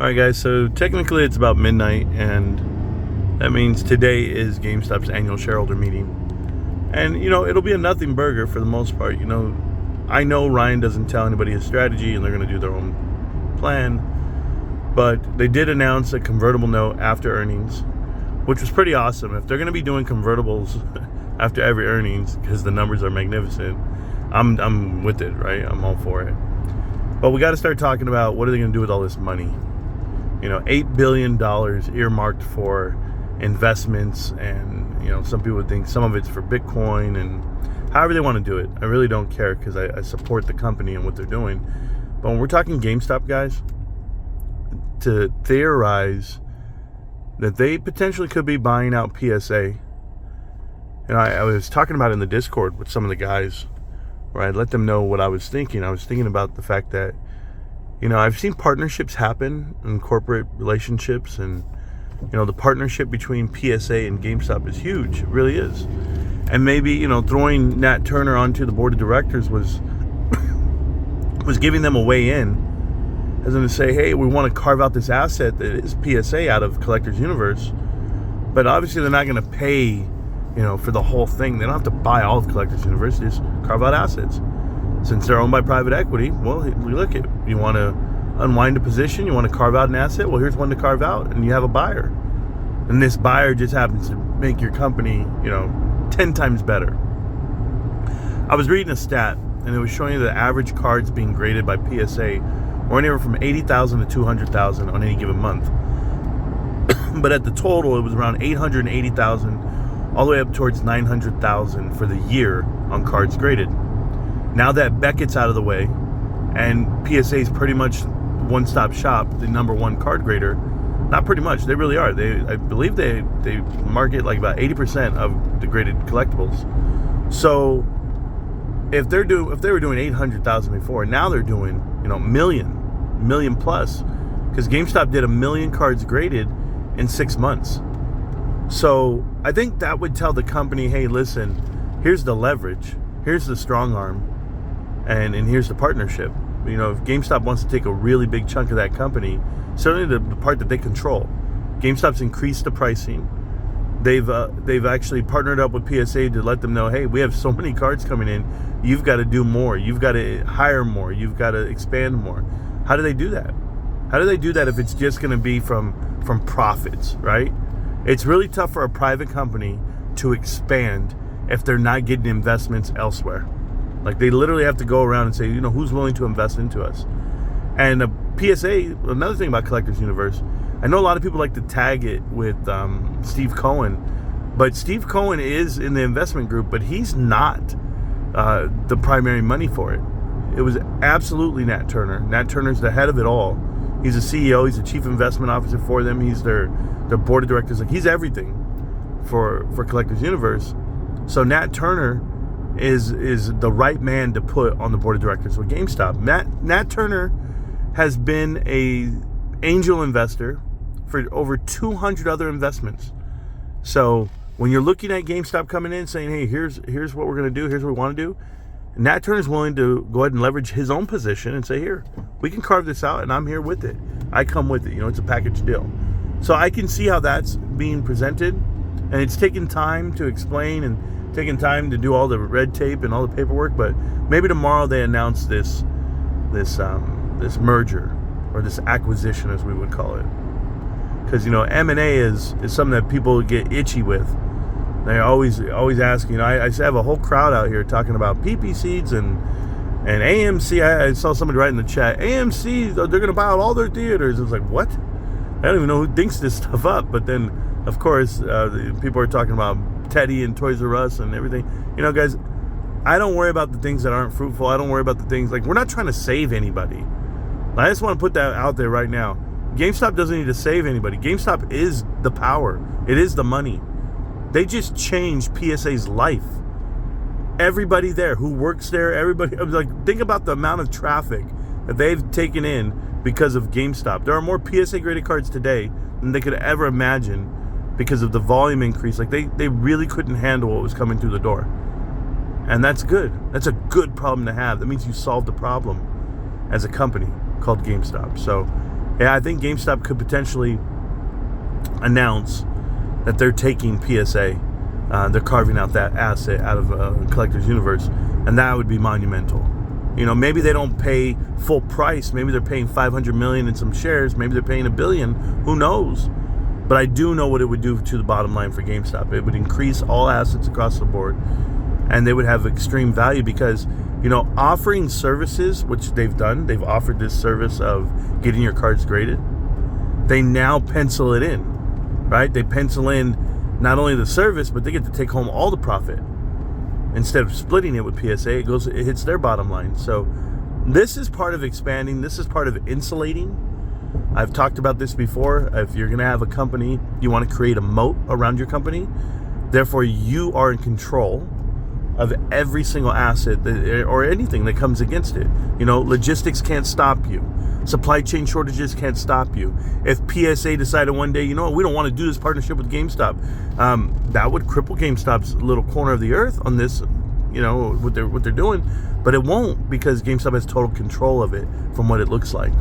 Alright guys, so technically it's about midnight, and that means today is GameStop's annual shareholder meeting. And it'll be a nothing burger for the most part. I know Ryan doesn't tell anybody his strategy and they're going to do their own plan, but they did announce a convertible note after earnings, which was pretty awesome. If they're going to be doing convertibles after every earnings because the numbers are magnificent, I'm with it, right? I'm all for it. But we got to start talking about what are they going to do with all this money. $8 billion earmarked for investments, and some people would think some of it's for Bitcoin, and however they want to do it. I really don't care because I support the company and what they're doing. But when we're talking GameStop, guys, to theorize that they potentially could be buying out PSA, I was talking about it in the Discord with some of the guys, where I let them know what I was thinking. I was thinking about the fact that I've seen partnerships happen in corporate relationships, and the partnership between PSA and GameStop is huge. It really is. And maybe throwing Nat Turner onto the board of directors was giving them a way in, as in to say, hey, we want to carve out this asset that is PSA out of Collector's Universe, but obviously they're not going to pay for the whole thing. They don't have to buy all of Collector's Universe. They just carve out assets. Since they're owned by private equity, well, look at, you want to unwind a position, you want to carve out an asset, well, here's one to carve out, and you have a buyer. And this buyer just happens to make your company, 10 times better. I was reading a stat, and it was showing you the average cards being graded by PSA were anywhere from 80,000 to 200,000 on any given month. But at the total, it was around 880,000, all the way up towards 900,000 for the year on cards graded. Now that Beckett's out of the way, and PSA is pretty much one-stop shop, the number one card grader. Not pretty much, they really are. I believe they market like about 80% of the graded collectibles. So if they were doing 800,000 before, now they're doing million plus, because GameStop did 1 million cards graded in 6 months. So I think that would tell the company, hey, listen, here's the leverage, here's the strong arm, and here's the partnership. If GameStop wants to take a really big chunk of that company, certainly the part that they control, GameStop's increased the pricing. They've actually partnered up with PSA to let them know, hey, we have so many cards coming in, you've got to do more, you've got to hire more, you've got to expand more. How do they do that? How do they do that if it's just going to be from profits, right? It's really tough for a private company to expand if they're not getting investments elsewhere. Like, they literally have to go around and say, who's willing to invest into us? And PSA, another thing about Collector's Universe, I know a lot of people like to tag it with Steve Cohen, but Steve Cohen is in the investment group, but he's not the primary money for it. It was absolutely Nat Turner. Nat Turner's the head of it all. He's a CEO, he's the chief investment officer for them, he's their board of directors. Like, he's everything for Collector's Universe. So Nat Turner is the right man to put on the board of directors with GameStop. Nat Turner has been a angel investor for over 200 other investments. So when you're looking at GameStop coming in saying, hey, here's what we're going to do, here's what we want to do, Nat Turner's willing to go ahead and leverage his own position and say, here, we can carve this out, and I'm here with it. I come with it. It's a package deal. So I can see how that's being presented, and it's taken time to explain and taking time to do all the red tape and all the paperwork, but maybe tomorrow they announce this merger, or this acquisition, as we would call it. Because M&A is something that people get itchy with. They're always asking. I have a whole crowd out here talking about PP Seeds and AMC. I saw somebody write in the chat, AMC, they're going to buy out all their theaters. I was like, what? I don't even know who thinks this stuff up. But then, of course, people are talking about Teddy and Toys R Us and everything. Guys, I don't worry about the things that aren't fruitful. I don't worry about the things, like, we're not trying to save anybody. I just want to put that out there right now. GameStop doesn't need to save anybody. GameStop is the power. It is the money. They just changed PSA's life. Everybody there who works there, everybody, I was like, think about the amount of traffic that they've taken in because of GameStop. There are more PSA graded cards today than they could ever imagine because of the volume increase. Like, they really couldn't handle what was coming through the door. And that's good. That's a good problem to have. That means you solved the problem as a company called GameStop. So Yeah, I think GameStop could potentially announce that they're taking PSA. They're carving out that asset out of Collector's Universe, and that would be monumental. You know, maybe they don't pay full price. Maybe they're paying $500 million in some shares. Maybe they're paying $1 billion. Who knows? But I do know what it would do to the bottom line for GameStop. It would increase all assets across the board, and they would have extreme value because, you know, offering services, which they've done, they've offered this service of getting your cards graded. They now pencil it in, right? They pencil in not only the service, but they get to take home all the profit. Instead of splitting it with PSA, it hits their bottom line. So this is part of expanding. This is part of insulating. I've talked about this before. If you're going to have a company, you want to create a moat around your company. Therefore, you are in control of every single asset or anything that comes against it. You know, logistics can't stop you. Supply chain shortages can't stop you. If PSA decided one day, you know what, we don't want to do this partnership with GameStop, that would cripple GameStop's little corner of the earth on this, you know, what they're doing. But it won't, because GameStop has total control of it from what it looks like.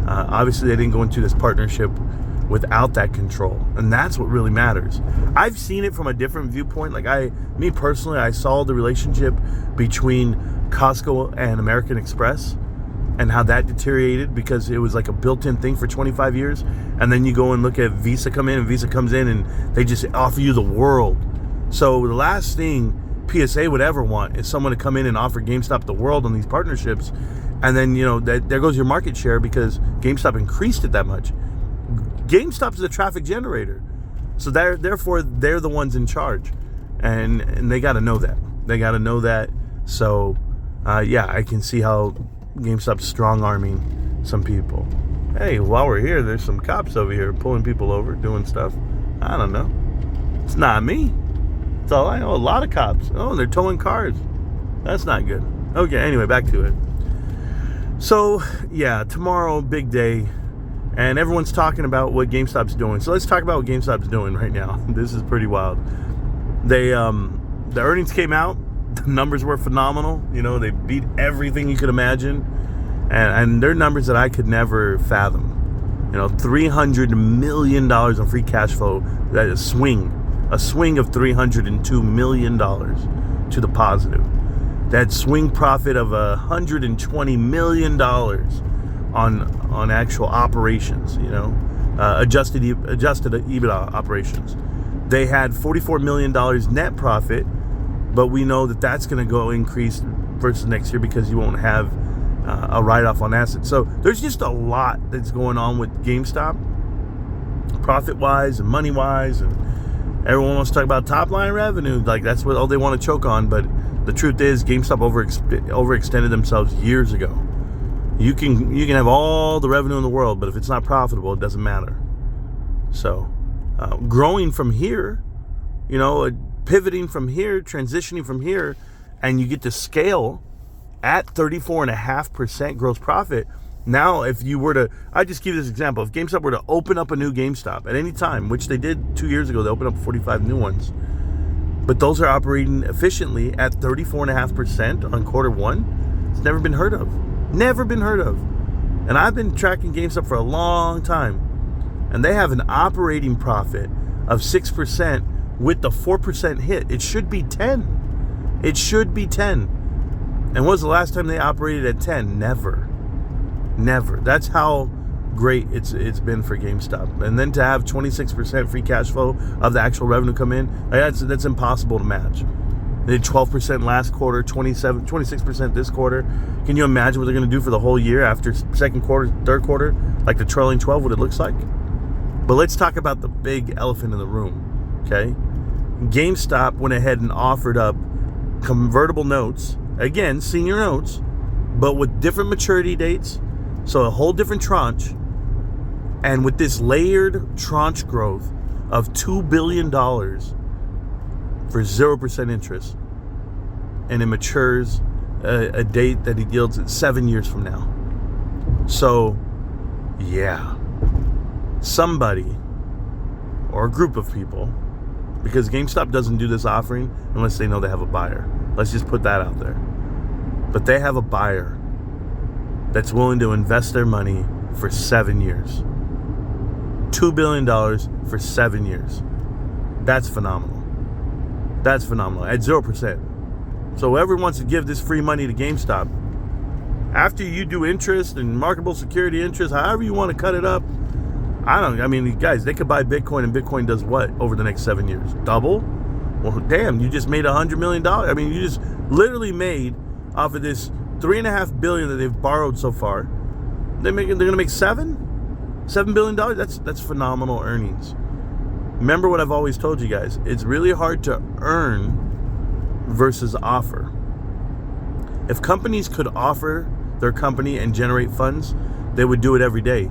Obviously, they didn't go into this partnership without that control, and that's what really matters. I've seen it from a different viewpoint. Like me personally, I saw the relationship between Costco and American Express and how that deteriorated because it was like a built-in thing for 25 years. And then you go and look at Visa come in, and Visa comes in and they just offer you the world. So the last thing PSA would ever want is someone to come in and offer GameStop the world on these partnerships. And then, you know, there goes your market share because GameStop increased it that much. GameStop's the traffic generator. So therefore, they're the ones in charge. And they got to know that. They got to know that. So, yeah, I can see how GameStop's strong-arming some people. Hey, while we're here, there's some cops over here pulling people over, doing stuff. I don't know. It's not me. That's all I know. A lot of cops. Oh, they're towing cars. That's not good. Okay, anyway, back to it. So, yeah, tomorrow, big day. And everyone's talking about what GameStop's doing. So let's talk about what GameStop's doing right now. This is pretty wild. The earnings came out. The numbers were phenomenal. You know, they beat everything you could imagine. And they're numbers that I could never fathom. You know, $300 million in free cash flow. That is a swing of $302 million to the positive. That swing profit of $120 million on actual operations, you know, adjusted EBITDA operations. They had $44 million net profit, but we know that that's going to go increase versus next year because you won't have a write-off on assets. So there's just a lot that's going on with GameStop, profit-wise and money-wise, and everyone wants to talk about top-line revenue. Like, that's what all they want to choke on, but the truth is GameStop overextended themselves years ago. You can have all the revenue in the world, but if it's not profitable, it doesn't matter. So, growing from here, you know, pivoting from here, transitioning from here, and you get to scale at 34.5% gross profit. Now, if you were to, I just give you this example. If GameStop were to open up a new GameStop at any time, which they did 2 years ago, they opened up 45 new ones. But those are operating efficiently at 34.5% on quarter one. It's never been heard of. Never been heard of. And I've been tracking GameStop for a long time. And they have an operating profit of 6% with the 4% hit. It should be 10. It should be 10. And when was the last time they operated at 10? Never. Never. That's how great it's been for GameStop. And then to have 26% free cash flow of the actual revenue come in, that's impossible to match. They did 12% last quarter, 26% this quarter. Can you imagine what they're going to do for the whole year after second quarter, third quarter? Like the trailing 12, what it looks like? But let's talk about the big elephant in the room, okay? GameStop went ahead and offered up convertible notes, again, senior notes, but with different maturity dates, so a whole different tranche. And with this layered tranche growth of $2 billion for 0% interest, and it matures a date that it yields at 7 years from now. So, yeah, somebody or a group of people, because GameStop doesn't do this offering unless they know they have a buyer. Let's just put that out there. But they have a buyer that's willing to invest their money for 7 years. $2 billion for 7 years. That's phenomenal. That's phenomenal. At 0%. So whoever wants to give this free money to GameStop, after you do interest and marketable security interest, however you want to cut it up, I mean, guys, they could buy Bitcoin, and Bitcoin does what over the next 7 years? Double? Well, damn, you just made $100 million. I mean, you just literally made off of this $3.5 billion that they've borrowed so far. They're going to make $7 billion. That's phenomenal earnings. Remember what I've always told you guys. It's really hard to earn versus offer. If companies could offer their company and generate funds, they would do it every day.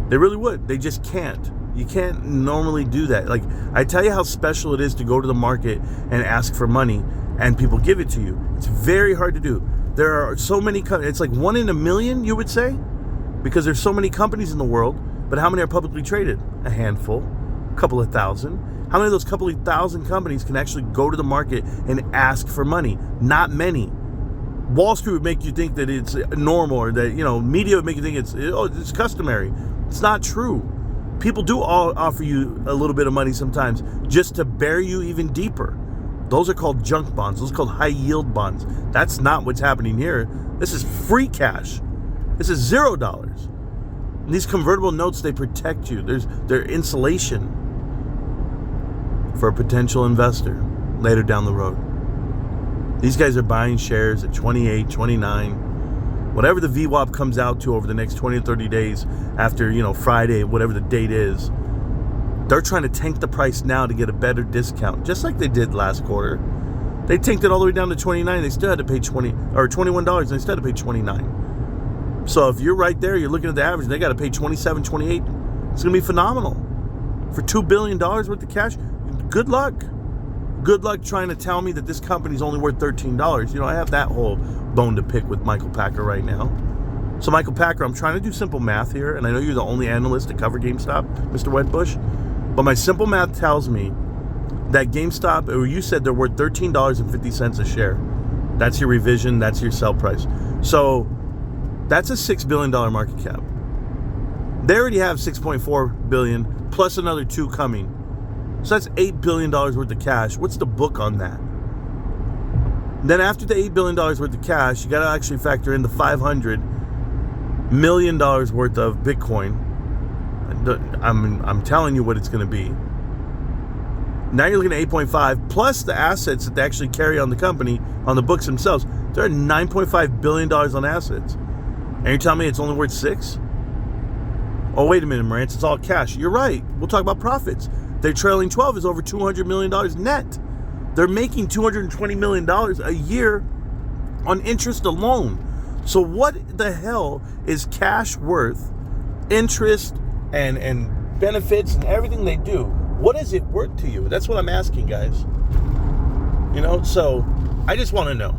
They really would. They just can't. You can't normally do that. Like, I tell you how special it is to go to the market and ask for money and people give it to you. It's very hard to do. There are so many companies. It's like 1 in a million, you would say, because there's so many companies in the world. But how many are publicly traded? A handful, a couple of thousand. How many of those couple of thousand companies can actually go to the market and ask for money? Not many. Wall Street would make you think that it's normal, or that, media would make you think it's customary. It's not true. People do offer you a little bit of money sometimes just to bury you even deeper. Those are called junk bonds. Those are called high yield bonds. That's not what's happening here. This is free cash. This is $0. And these convertible notes, they protect you. They're insulation for a potential investor later down the road. These guys are buying shares at 28, 29, whatever the VWAP comes out to over the next 20 or 30 days after, Friday, whatever the date is. They're trying to tank the price now to get a better discount, just like they did last quarter. They tanked it all the way down to 29. They still had to pay $21, and they still had to pay 29. So if you're right there, you're looking at the average, they got to pay 27, 28. It's going to be phenomenal. For $2 billion worth of cash, good luck. Good luck trying to tell me that this company's only worth $13. I have that whole bone to pick with Michael Packer right now. So Michael Packer, I'm trying to do simple math here, and I know you're the only analyst to cover GameStop, Mr. Wedbush, but my simple math tells me that GameStop, or you said they're worth $13.50 a share. That's your revision, that's your sell price. So that's a $6 billion market cap. They already have $6.4 billion plus another 2 coming. So that's $8 billion worth of cash. What's the book on that? Then after the $8 billion worth of cash, you got to actually factor in the $500 million worth of Bitcoin. I'm telling you what it's going to be. Now you're looking at 8.5 plus the assets that they actually carry on the company, on the books themselves. They're at $9.5 billion on assets. And you're telling me it's only worth 6? Oh, wait a minute, Marantz, it's all cash. You're right. We'll talk about profits. Their trailing 12 is over $200 million net. They're making $220 million a year on interest alone. So what the hell is cash worth, interest and benefits and everything they do? What is it worth to you? That's what I'm asking, guys. So I just want to know.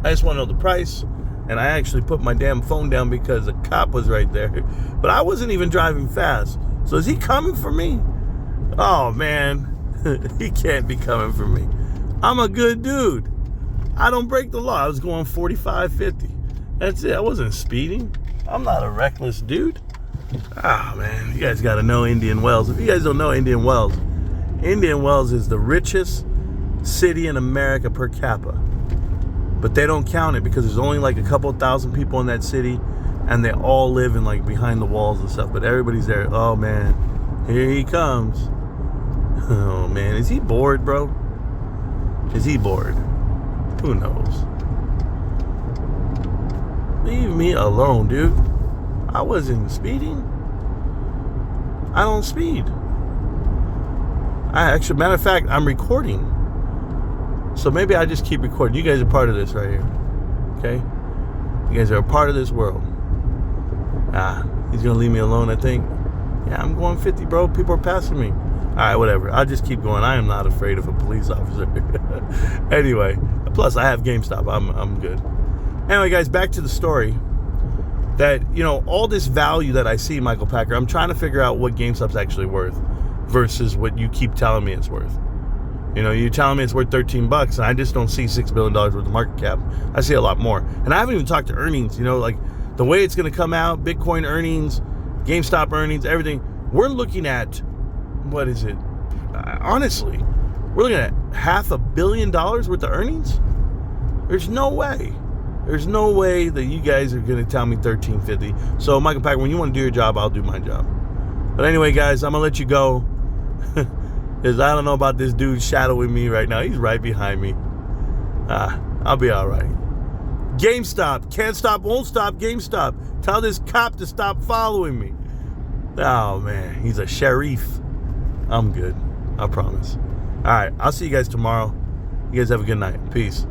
I just want to know the price. And I actually put my damn phone down because a cop was right there. But I wasn't even driving fast. So is he coming for me? Oh, man. He can't be coming for me. I'm a good dude. I don't break the law. I was going 45, 50. That's it. I wasn't speeding. I'm not a reckless dude. Ah, man. You guys got to know Indian Wells. If you guys don't know Indian Wells is the richest city in America per capita. But they don't count it because there's only like a couple thousand people in that city, and they all live in like behind the walls and stuff. But everybody's there. Oh, man. Here he comes. Oh, man. Is he bored, bro? Is he bored? Who knows? Leave me alone, dude. I wasn't speeding. I don't speed. Matter of fact, I'm recording. So maybe I just keep recording. You guys are part of this right here. Okay? You guys are a part of this world. He's going to leave me alone, I think. Yeah, I'm going 50, bro. People are passing me. All right, whatever. I'll just keep going. I am not afraid of a police officer. Anyway, plus I have GameStop. I'm good. Anyway, guys, back to the story. That, all this value that I see, Michael Packer, I'm trying to figure out what GameStop's actually worth versus what you keep telling me it's worth. You're telling me it's worth $13, and I just don't see $6 billion worth of market cap. I see a lot more. And I haven't even talked to earnings, like the way it's going to come out, Bitcoin earnings, GameStop earnings, everything. We're looking at, what is it? Honestly, we're looking at $500 million worth of earnings. There's no way. There's no way that you guys are going to tell me $13.50. So, Michael Packer, when you want to do your job, I'll do my job. But anyway, guys, I'm going to let you go. Because I don't know about this dude shadowing me right now. He's right behind me. I'll be all right. GameStop. Can't stop, won't stop. GameStop. Tell this cop to stop following me. Oh, man. He's a sheriff. I'm good. I promise. All right. I'll see you guys tomorrow. You guys have a good night. Peace.